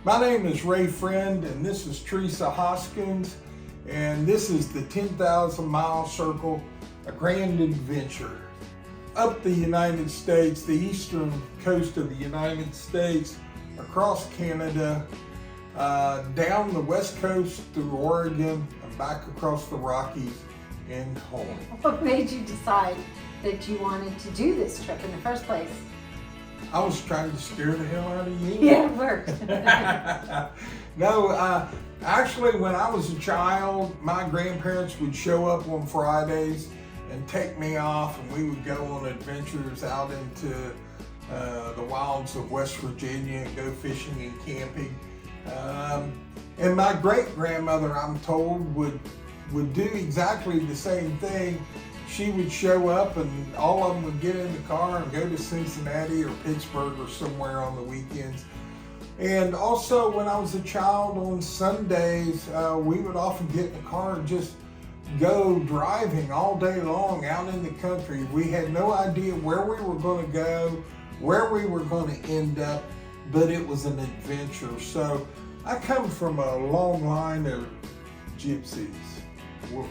My name is Ray Friend, and this is Theresa Hoskins, and this is the 10,000 Mile Circle, a grand adventure. Up the United States, the eastern coast of the United States, across Canada, down the west coast through Oregon, and back across the Rockies and home. What made you decide that you wanted to do this trip in the first place? I was trying to scare the hell out of you. Yeah, it worked. No, actually, when I was a child, my grandparents would show up on Fridays and take me off, and we would go on adventures out into the wilds of West Virginia and go fishing and camping. And my great-grandmother, I'm told, would do exactly the same thing. She would show up and all of them would get in the car and go to Cincinnati or Pittsburgh or somewhere on the weekends. And also when I was a child on Sundays, we would often get in the car and just go driving all day long out in the country. We had no idea where we were going to go, where we were going to end up, but it was an adventure. So I come from a long line of gypsies,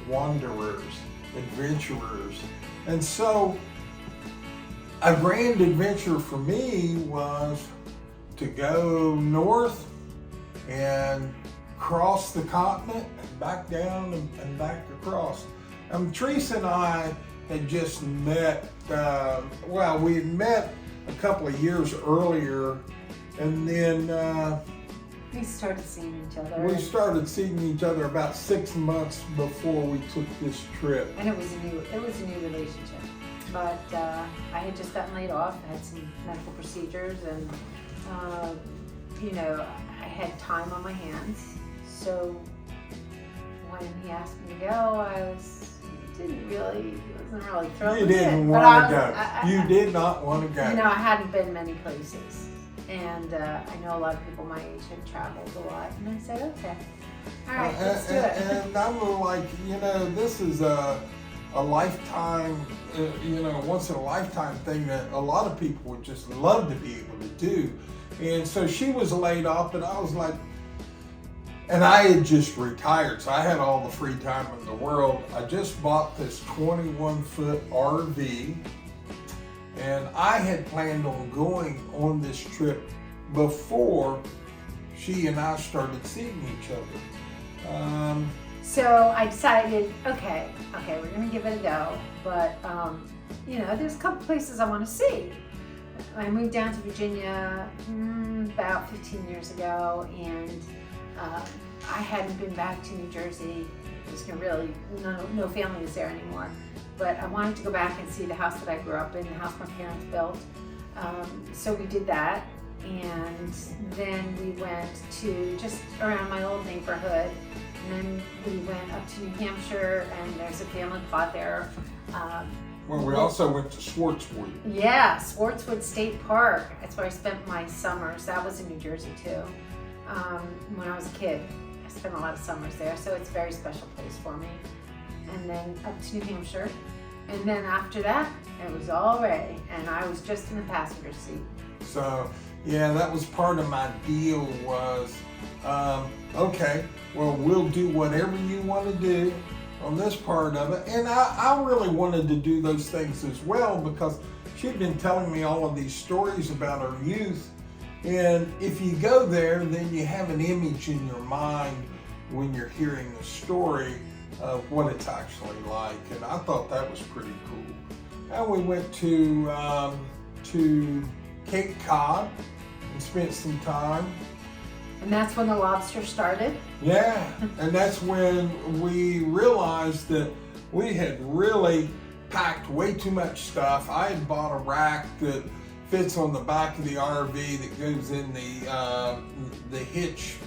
wanderers, adventurers. And so a grand adventure for me was to go north and cross the continent and back down and back across. Theresa and I had just met, we had met a couple of years earlier, and then We started seeing each other. we started seeing each other about 6 months before we took this trip. And it was a new relationship. But I had just gotten laid off, had some medical procedures, and I had time on my hands. So when he asked me to go, I wasn't really thrilled. You didn't But want to go. You did not want to go. I hadn't been many places. And I know a lot of people my age had traveled a lot. And I said, okay, all right, let's do it. And I was like, this is a lifetime, once in a lifetime thing that a lot of people would just love to be able to do. And so she was laid off, but I was like, and I had just retired, so I had all the free time in the world. I just bought this 21-foot RV. And I had planned on going on this trip before she and I started seeing each other. So I decided, okay, we're gonna give it a go. But there's a couple places I want to see. I moved down to Virginia about 15 years ago, and I hadn't been back to New Jersey. No family was there anymore. But I wanted to go back and see the house that I grew up in, the house my parents built. So we did that, and then we went to just around my old neighborhood, and then we went up to New Hampshire, and there's a family plot there. We also went to Swartzwood. Yeah, Swartzwood State Park. That's where I spent my summers. That was in New Jersey too. When I was a kid, I spent a lot of summers there, so it's a very special place for me. And then up to New Hampshire. And then after that, it was all Ray, and I was just in the passenger seat. So, yeah, that was part of my deal was, okay, well, we'll do whatever you want to do on this part of it. And I really wanted to do those things as well, because she'd been telling me all of these stories about her youth. And if you go there, then you have an image in your mind when you're hearing a story of what it's actually like, and I thought that was pretty cool. And we went to Cape Cod and spent some time. And that's when the lobster started? Yeah, and that's when we realized that we had really packed way too much stuff. I had bought a rack that fits on the back of the RV that goes in the hitch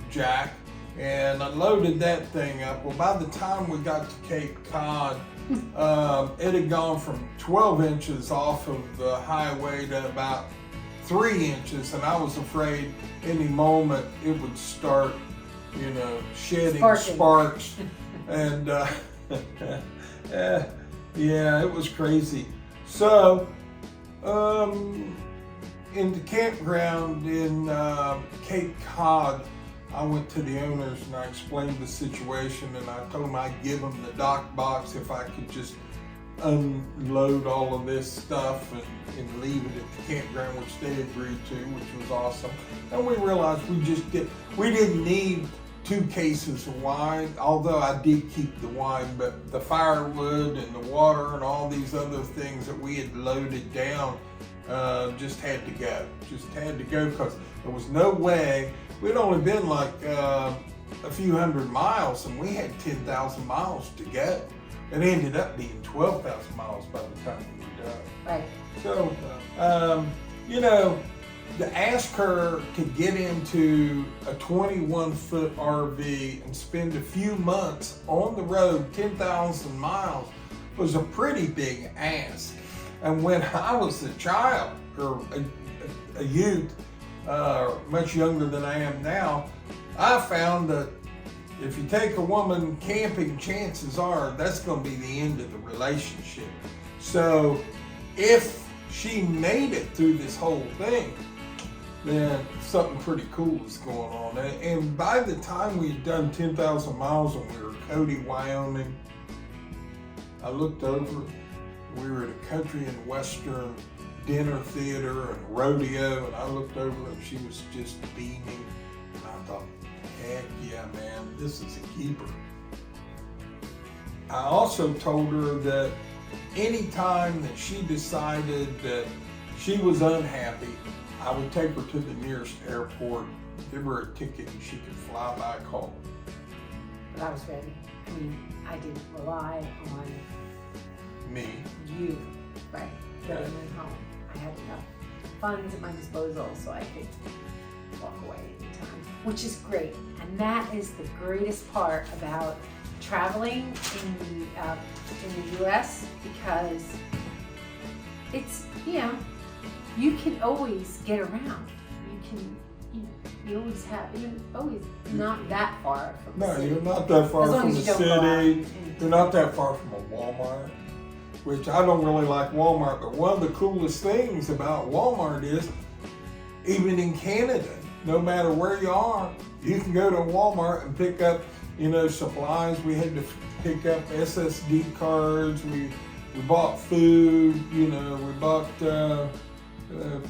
jack, and I loaded that thing up. Well, by the time we got to Cape Cod, it had gone from 12 inches off of the highway to about 3 inches, and I was afraid any moment it would start, shedding sparks. And yeah, it was crazy. So in the campground in Cape Cod, I went to the owners and I explained the situation, and I told them I'd give them the dock box if I could just unload all of this stuff and leave it at the campground, which they agreed to, which was awesome. And we realized we didn't need 2 cases of wine, although I did keep the wine, but the firewood and the water and all these other things that we had loaded down just had to go. Just had to go because there was no way. We'd only been like a few hundred miles, and we had 10,000 miles to go. It ended up being 12,000 miles by the time we were done. Right. So, you know, to ask her to get into a 21-foot RV and spend a few months on the road, 10,000 miles, was a pretty big ask. And when I was a child, or a youth, much younger than I am now, I found that if you take a woman camping, chances are that's going to be the end of the relationship. So if she made it through this whole thing, then something pretty cool was going on. And by the time we had done 10,000 miles and we were in Cody, Wyoming, I looked over, we were at a country and western dinner theater and rodeo, and I looked over and she was just beaming. And I thought, heck yeah, man, this is a keeper. I also told her that any time that she decided that she was unhappy, I would take her to the nearest airport, give her a ticket, and she could fly by call. But I was ready. I mean, I didn't rely on Me. you, right? Getting me home. I had enough funds at my disposal so I could walk away anytime, which is great. And that is the greatest part about traveling in the U.S. because it's, you know, you can always get around. You can, you know, you're always not that far from the city. No, you're not that far from the city. You're not that far from a Walmart, which I don't really like Walmart, but one of the coolest things about Walmart is, even in Canada, no matter where you are, you can go to Walmart and pick up, you know, supplies. We had to pick up SSD cards. We bought food, you know, we bought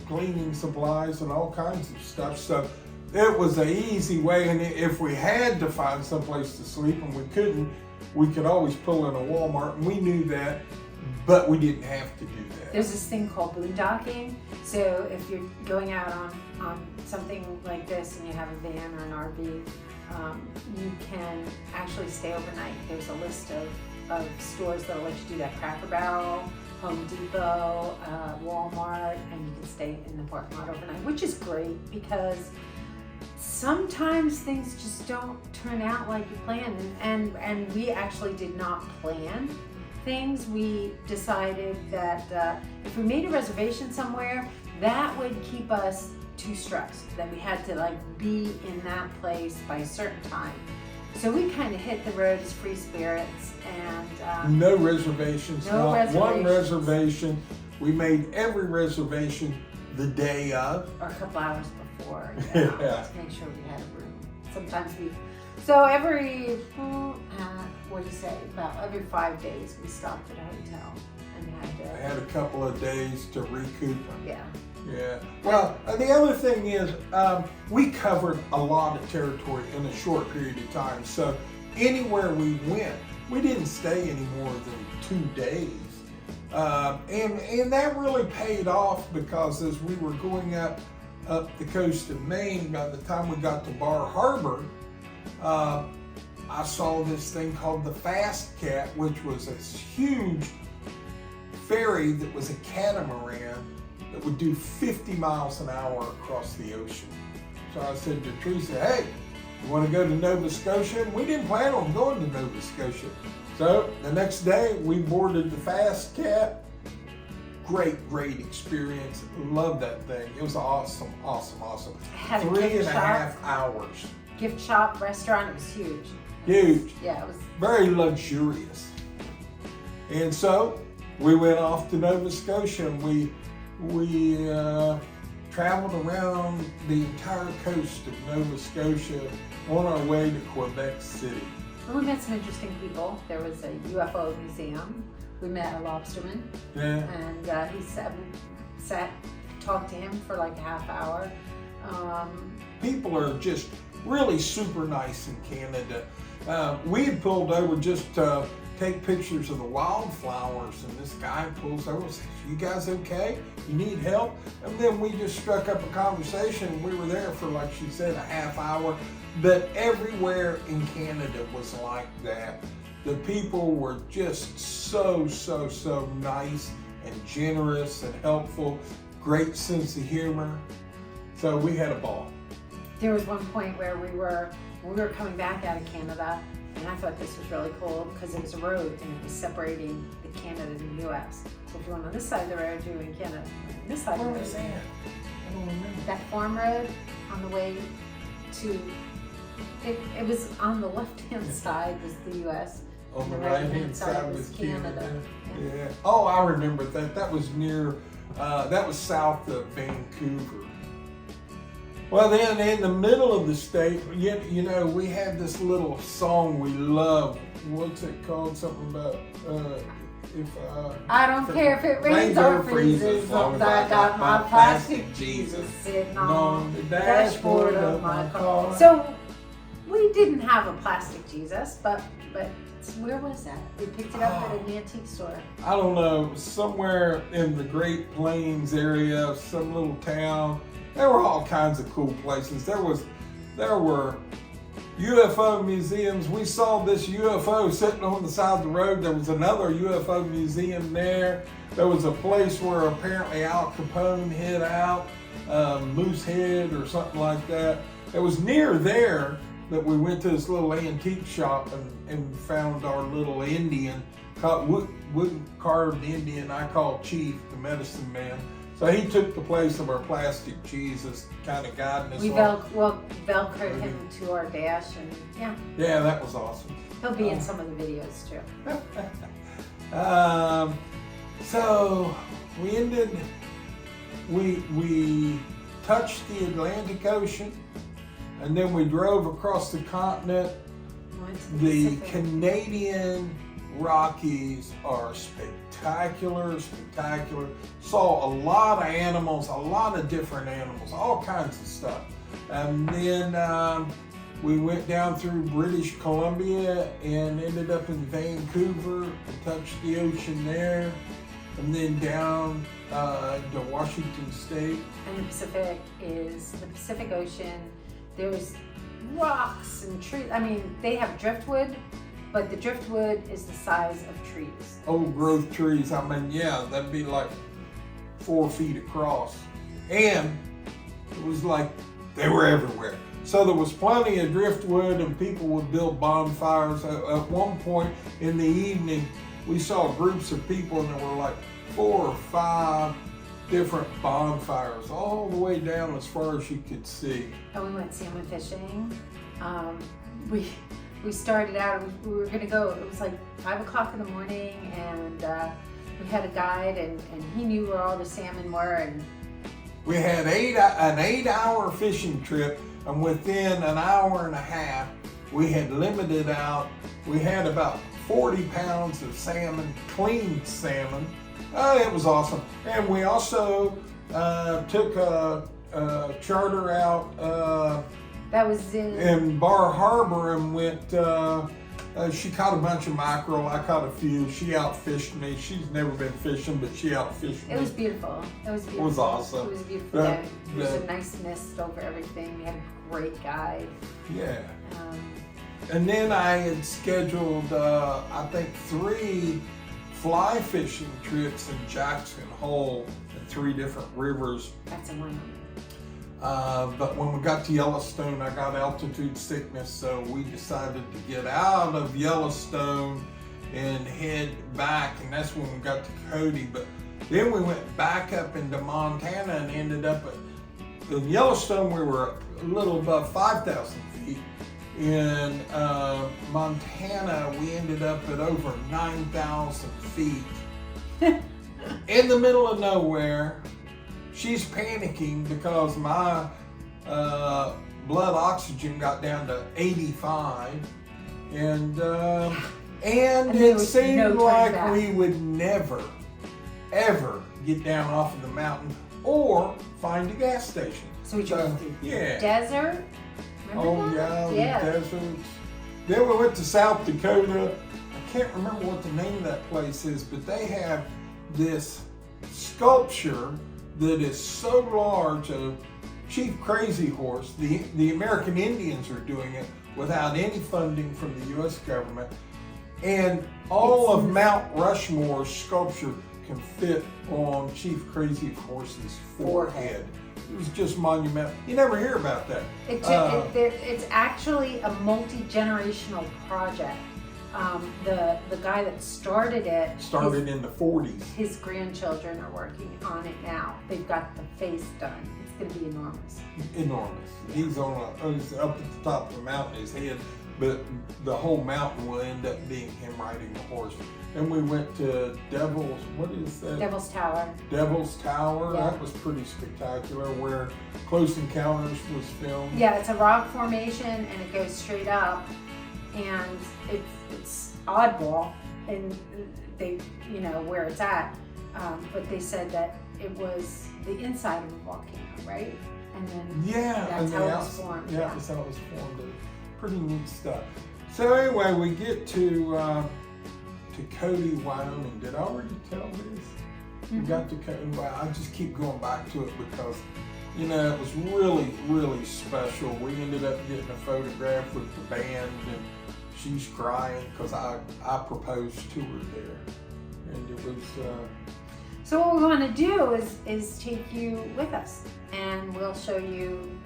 cleaning supplies and all kinds of stuff. So it was an easy way, and if we had to find someplace to sleep and we couldn't, we could always pull in a Walmart, and we knew that, but we didn't have to do that. There's this thing called boondocking. So if you're going out on something like this and you have a van or an RV, you can actually stay overnight. There's a list of stores that'll let you do that. Cracker Barrel, Home Depot, Walmart, and you can stay in the parking lot overnight, which is great because sometimes things just don't turn out like you planned. And we actually did not plan things. We decided that if we made a reservation somewhere, that would keep us too stressed, that we had to like be in that place by a certain time. So we kind of hit the road as free spirits, and no reservations, not one reservation. We made every reservation the day of, or a couple hours before, yeah. To make sure we had a room. Sometimes so every what do you say? About every 5 days we stopped at a hotel and had a couple of days to recoup. Yeah. Yeah. Well, the other thing is, we covered a lot of territory in a short period of time. So anywhere we went, we didn't stay any more than 2 days. And that really paid off because as we were going up the coast of Maine, by the time we got to Bar Harbor, I saw this thing called the Fast Cat, which was a huge ferry that was a catamaran that would do 50 miles an hour across the ocean. So I said to Teresa, hey, you want to go to Nova Scotia? And we didn't plan on going to Nova Scotia. So the next day we boarded the Fast Cat. Great experience. Loved that thing. It was awesome. Had 3.5 hours. Gift shop, restaurant, it was huge. Huge. Yeah, it was very luxurious. And so we went off to Nova Scotia, and we traveled around the entire coast of Nova Scotia on our way to Quebec City. And we met some interesting people. There was a UFO museum. We met a lobsterman. Yeah. And he sat, talked to him for like a half hour. People are just really super nice in Canada. We had pulled over just to take pictures of the wildflowers, and this guy pulls over and says, "You guys okay? You need help?" And then we just struck up a conversation. We were there for, like she said, a half hour. But everywhere in Canada was like that. The people were just so nice and generous and helpful. Great sense of humor. So we had a ball. There was one point where we were coming back out of Canada, and I thought this was really cool because it was a road and it was separating the Canada and the US. So if you went on this side of the road, you were in Canada. On this side of the road, that? I don't remember. that farm road on the way to, it was on the left-hand side was the US. On the The right-hand side was Canada. Canada. Yeah. Yeah. Oh, I remember that. That was near, that was south of Vancouver. Well, then in the middle of the state, you know, we had this little song we love. What's it called? Something about, I don't care if it rains or freezes, as long as I got my plastic Jesus sitting on the dashboard of my car. So we didn't have a plastic Jesus, but where was that? We picked it up at an antique store. I don't know, somewhere in the Great Plains area, some little town. There were all kinds of cool places. There were UFO museums. We saw this UFO sitting on the side of the road. There was another UFO museum there. There was a place where apparently Al Capone hid out, Moosehead or something like that. It was near there that we went to this little antique shop and found our little Indian, wooden carved Indian I call Chief, the medicine man. So he took the place of our plastic Jesus, kind of guiding us. We Velcroed him to our dash, and yeah. Yeah, that was awesome. He'll be in some of the videos too. So we touched the Atlantic Ocean, and then we drove across the continent. The Canadian Rockies are spectacular. Saw a lot of animals, a lot of different animals, all kinds of stuff. And then we went down through British Columbia and ended up in Vancouver and touched the ocean there. And then down to Washington State. And the Pacific is the Pacific Ocean. There's rocks and trees. I mean, they have driftwood, but the driftwood is the size of trees. Old growth trees. I mean, yeah, that'd be like 4 feet across. And it was like they were everywhere. So there was plenty of driftwood and people would build bonfires. At one point in the evening, we saw groups of people and there were like 4 or 5 different bonfires all the way down as far as you could see. And we went salmon fishing. We started out, we were gonna go, it was like 5 o'clock in the morning, and we had a guide and he knew where all the salmon were. And we had an 8-hour fishing trip, and within an hour and a half, we had limited out. We had about 40 pounds of salmon, clean salmon. It was awesome. And we also took a charter out that was in Bar Harbor and went, she caught a bunch of mackerel, I caught a few. She outfished me. She's never been fishing, but she outfished me. It was beautiful. It was beautiful. It was awesome. It was a beautiful day. There was a nice mist over everything. We had a great guide. Yeah. And then I had scheduled, I think, 3 fly fishing trips in Jackson Hole in 3 different rivers. That's in Wyoming. But when we got to Yellowstone, I got altitude sickness, so we decided to get out of Yellowstone and head back, and that's when we got to Cody. But then we went back up into Montana and ended up in Yellowstone. We were a little above 5,000 feet. In Montana, we ended up at over 9,000 feet in the middle of nowhere. she's panicking because my blood oxygen got down to 85, and it seemed like we would never, ever get down off of the mountain or find a gas station. So we drove through the yeah. desert. Remember that? Yeah, the deserts. Then we went to South Dakota. I can't remember what the name of that place is, but they have this sculpture that is so large of Chief Crazy Horse. The American Indians are doing it without any funding from the U.S. government. And all of Mount Rushmore's sculpture can fit on Chief Crazy Horse's forehead. It was just monumental. You never hear about that. It's actually a multi-generational project. The guy that started it in the 40s. His grandchildren are working on it now. They've got the face done. It's going to be enormous. Enormous. He's he's up at the top of the mountain, his head, but the whole mountain will end up being him riding the horse. And we went to what is that? Devil's Tower. Devil's Tower. Yeah. That was pretty spectacular, where Close Encounters was filmed. Yeah, it's a rock formation and it goes straight up, and it's oddball, and they, where it's at, but they said that it was the inside of a volcano, right? And then that's how it was formed. Yeah, that's how it was formed. Pretty neat stuff. So anyway, we get to Cody, Wyoming. Did I already tell this? We got to Cody, Wyoming. I just keep going back to it because, it was really, really special. We ended up getting a photograph with the band, and she's crying because I proposed to her there. And it was... So what we want to do is take you with us, and we'll show you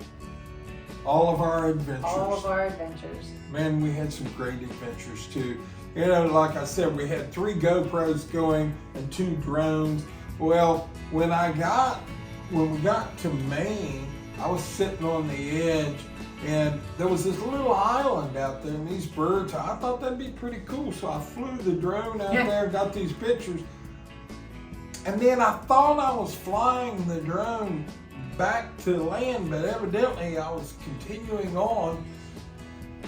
all of our adventures. All of our adventures. Man, we had some great adventures too. Like I said, we had 3 GoPros going and 2 drones. Well, when we got to Maine, I was sitting on the edge, and there was this little island out there, and these birds, I thought that'd be pretty cool. So I flew the drone out there, got these pictures. And then I thought I was flying the drone back to land, but evidently I was continuing on.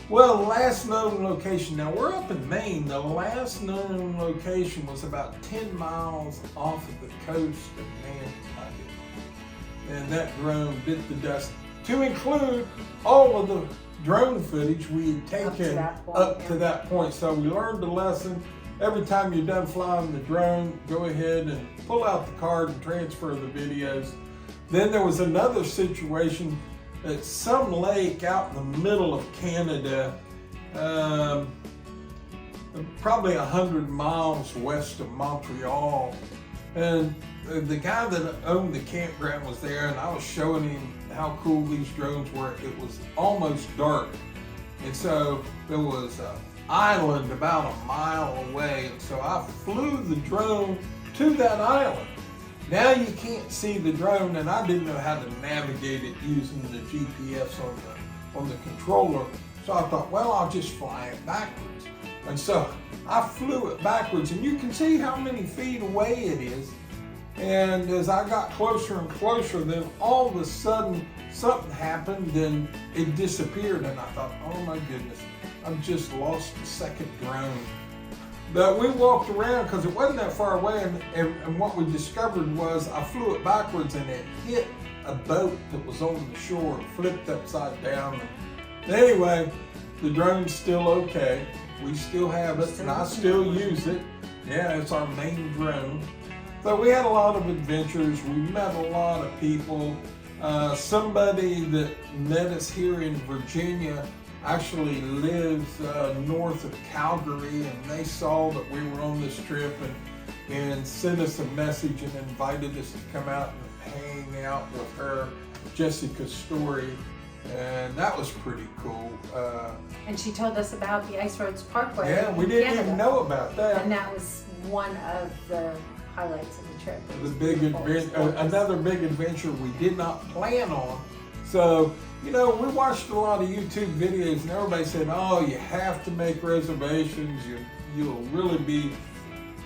Well, the last known location, now we're up in Maine, the last known location was about 10 miles off of the coast of Nantucket. And that drone bit the dust, to include all of the drone footage we had taken up to that point. So we learned a lesson. Every time you're done flying the drone, go ahead and pull out the card and transfer the videos. Then there was another situation at some lake out in the middle of Canada, probably 100 miles west of Montreal. And the guy that owned the campground was there, and I was showing him how cool these drones were. It was almost dark. And so there was an island about a mile away. And so I flew the drone to that island. Now you can't see the drone, and I didn't know how to navigate it using the GPS on the controller. So I thought, well, I'll just fly it backwards. And so I flew it backwards, and you can see how many feet away it is. And as I got closer and closer, then all of a sudden something happened and it disappeared. And I thought, oh my goodness, I've just lost the second drone. But we walked around because it wasn't that far away, and what we discovered was I flew it backwards and it hit a boat that was on the shore and flipped upside down. And anyway, the drone's still okay. We still have it, and I still use it. Yeah, it's our main drone. So we had a lot of adventures. We met a lot of people. Somebody that met us here in Virginia actually lives north of Calgary, and they saw that we were on this trip and sent us a message and invited us to come out and hang out with her, Jessica Story, and that was pretty cool. And she told us about the Ice Roads Parkway. Yeah, we didn't even know about that. And that was one of the highlights of the trip. The big adventure, another big adventure we did not plan on. So, you know, we watched a lot of YouTube videos, and everybody said, oh, you have to make reservations. You'll really be,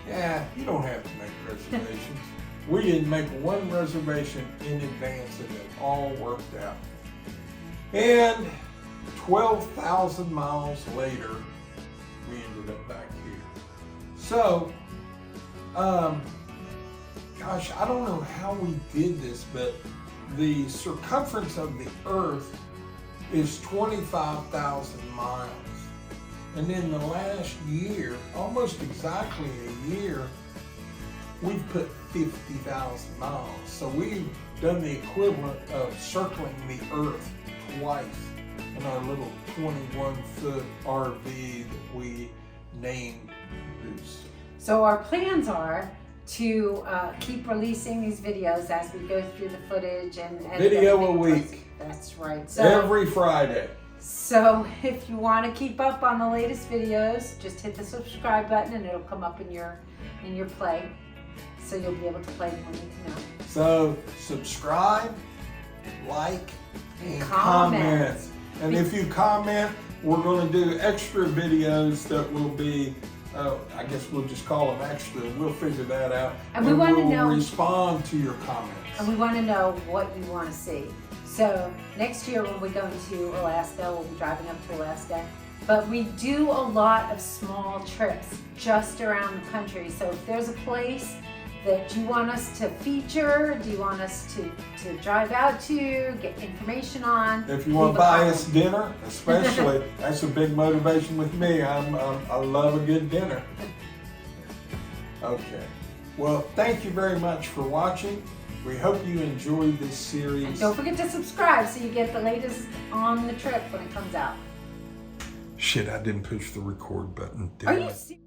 yeah, you don't have to make reservations. We didn't make one reservation in advance, and it all worked out. And 12,000 miles later, we ended up back here. So, gosh, I don't know how we did this, but the circumference of the Earth is 25,000 miles. And in the last year, almost exactly a year, we've put 50,000 miles. So we've done the equivalent of circling the Earth twice in our little 21-foot RV that we named Boost. So our plans are to keep releasing these videos as we go through the footage and Video a week. That's right. So every Friday. So if you want to keep up on the latest videos, just hit the subscribe button and it'll come up in your play. So you'll be able to play when you know. So subscribe, like, and comment. And if you comment, we're going to do extra videos that will be, I guess we'll just call them extra. We'll figure that out. And we want to know. Respond to your comments. And we want to know what you want to see. So next year when we go to Alaska, we'll be driving up to Alaska. But we do a lot of small trips just around the country. So if there's a place that you want us to feature, do you want us to drive out to, get information on? If you want to buy us dinner, especially, that's a big motivation with me. I love a good dinner. Okay. Well, thank you very much for watching. We hope you enjoyed this series. And don't forget to subscribe so you get the latest on the trip when it comes out. Shit, I didn't push the record button. Are you serious?